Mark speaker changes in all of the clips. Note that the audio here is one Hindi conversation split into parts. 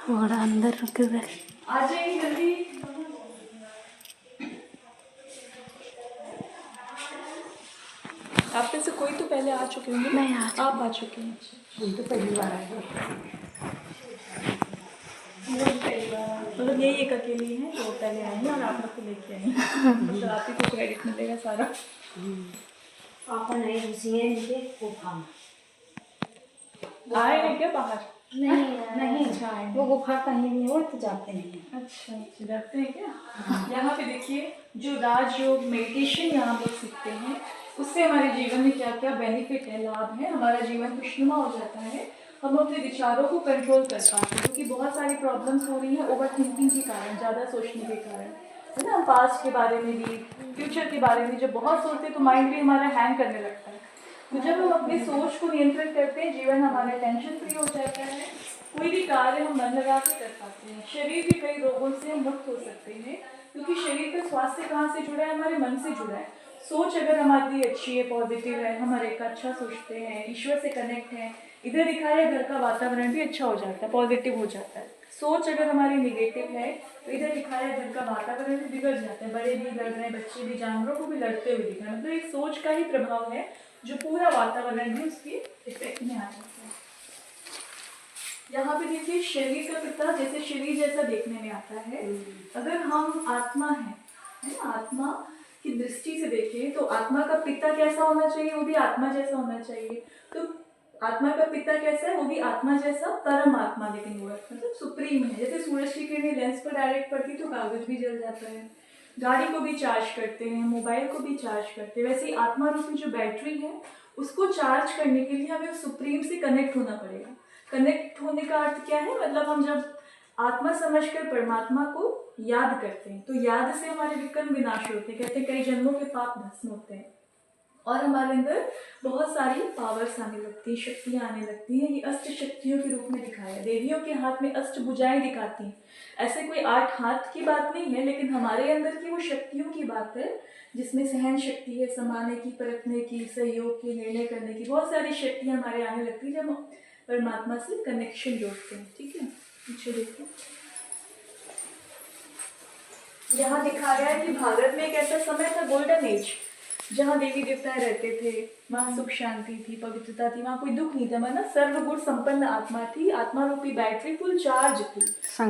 Speaker 1: थोड़ा अंदर रुक गए।
Speaker 2: आ जाइए जल्दी। आप में से कोई तो पहले आ चुके होंगे।
Speaker 1: मैं
Speaker 2: आप आ चुके हैं।
Speaker 3: हम तो पहली बार आए हैं।
Speaker 2: मतलब यही एक अकेली है जो पहले आई है और आप लोग को लेके आई हैं। मतलब आप ही को क्रेडिट मिलेगा सारा।
Speaker 3: पापा नहीं घुसी है नीचे गुफा में।
Speaker 2: आए हैं क्या बाहर?
Speaker 3: नहीं
Speaker 2: अच्छा आए हैं।
Speaker 3: वो गुफा कहीं नहीं हो तो जाते नहीं।
Speaker 2: अच्छा डरते हैं क्या? यहाँ पे देखिए जो राजयोग मेडिटेशन यहाँ लोग सीखते हैं उससे हमारे जीवन में क्या क्या बेनिफिट है, लाभ है। हमारा जीवन खुशनुमा हो जाता है, हम अपने विचारों को कंट्रोल कर पाते हैं। क्योंकि बहुत सारी प्रॉब्लम्स हो रही हैं ओवर थिंकिंग के कारण, ज़्यादा सोचने के कारण, है ना। पास्ट के बारे में भी, फ्यूचर के बारे में जब बहुत सोचते हैं तो माइंड भी हमारा हैंग करने लगता है। तो जब हम अपनी सोच को नियंत्रित करते हैं, जीवन हमारा टेंशन फ्री हो जाता है, कोई भी कार्य हम मन लगा के कर पाते हैं। शरीर भी कई रोगों से हम मुक्त हो सकते हैं, क्योंकि शरीर का स्वास्थ्य कहाँ से जुड़ा है? हमारे मन से जुड़ा है। सोच अगर हमारी अच्छी है, पॉजिटिव है, हम हर एक का अच्छा सोचते हैं, ईश्वर से कनेक्ट हैं, इधर दिखाया घर का वातावरण भी अच्छा हो जाता है, पॉजिटिव हो जाता है। सोच अगर हमारी निगेटिव है तो इधर दिखाया घर का वातावरण भी बिगड़ जाता है। बड़े भी लड़ रहे हैं, बच्चे भी, जानवरों को भी लड़ते हुए दिख रहे हैं। मतलब एक सोच का ही प्रभाव है जो पूरा वातावरण भी उसकी इफेक्ट में आ जाता है। यहाँ पे देखिए शरीर का पिता जैसे शरीर जैसा देखने में आता है। अगर हम आत्मा है ना, आत्मा की दृष्टि से देखें तो आत्मा का पिता कैसा होना चाहिए? वो भी आत्मा जैसा होना चाहिए। तो आत्मा का पिता कैसा है? वो भी आत्मा जैसा, परम आत्मा, लेकिन वो मतलब सुप्रीम है। जैसे सूरज की किरणें लेंस पर डायरेक्ट पड़ती तो कागज भी जल जाता है, गाड़ी को भी चार्ज करते हैं, मोबाइल को भी चार्ज करते हैं। वैसे ही आत्मा रूपी जो बैटरी है उसको चार्ज करने के लिए हमें सुप्रीम से कनेक्ट होना पड़ेगा। कनेक्ट होने का अर्थ क्या है? मतलब हम जब आत्मा समझकर परमात्मा को याद करते हैं तो याद से हमारे विकर्म विनाश होते हैं। कहते हैं कई जन्मों के पाप भस्म होते हैं और हमारे अंदर बहुत सारी पावर्स आने लगती है, शक्तियाँ आने लगती हैं। ये अष्ट शक्तियों के रूप में दिखाया है। देवियों के हाथ में अष्ट भुजाएं दिखाती हैं। ऐसे कोई 8 हाथ की बात नहीं है, लेकिन हमारे अंदर की वो शक्तियों की बात है जिसमें सहन शक्ति है, समाने की, परखने की, सहयोग की, निर्णय करने की, बहुत सारी शक्तियाँ हमारे आने लगती है जब हम परमात्मा से कनेक्शन जोड़ते हैं। ठीक है, पीछे देखिए यहाँ दिखा गया है कि भारत में एक ऐसा समय था, गोल्डन एज, जहाँ देवी देवता रहते थे, वहाँ सुख शांति थी, पवित्रता थी, वहाँ कोई दुख नहीं था। मतलब सर्वगुण संपन्न आत्मा थी, आत्मा रूपी बैटरी फुल चार्ज थी।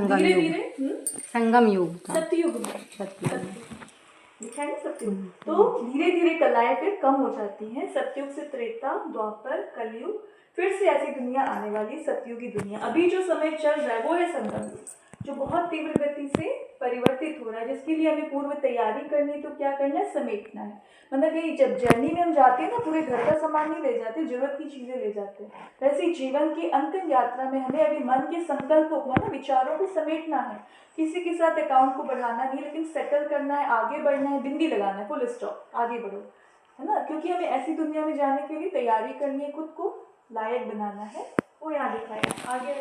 Speaker 2: धीरे धीरे
Speaker 1: संगम युग था,
Speaker 2: सत्ययुग में लिखा है सत्ययुग। तो धीरे धीरे कलाएं फिर कम हो जाती हैं। सत्ययुग से त्रेता, द्वापर, कलयुग, फिर से ऐसी दुनिया आने वाली, सतयुगी दुनिया। अभी जो समय चल रहा है वो है संगम युग, जो बहुत तीव्र गति से परिवर्तित हो रहा है, जिसके लिए हमें पूर्व तैयारी करनी है। तो क्या करना है? समेटना है। मतलब कि जब जर्नी में हम जाते हैं ना, पूरे घर का सामान नहीं ले जाते, जरूरत की चीजें ले जाते हैं। वैसे जीवन की अंतिम यात्रा में हमें अभी मन के संकल्पों को, ना, विचारों को समेटना है। किसी के साथ अकाउंट को बढ़ाना नहीं, लेकिन सेटल करना है, आगे बढ़ना है, बिंदी लगाना है, फुल स्टॉप, आगे बढ़ो, है ना। क्योंकि हमें ऐसी दुनिया में जाने के लिए तैयारी करनी है, खुद को लायक बनाना है। वो यहाँ दिखाया आगे।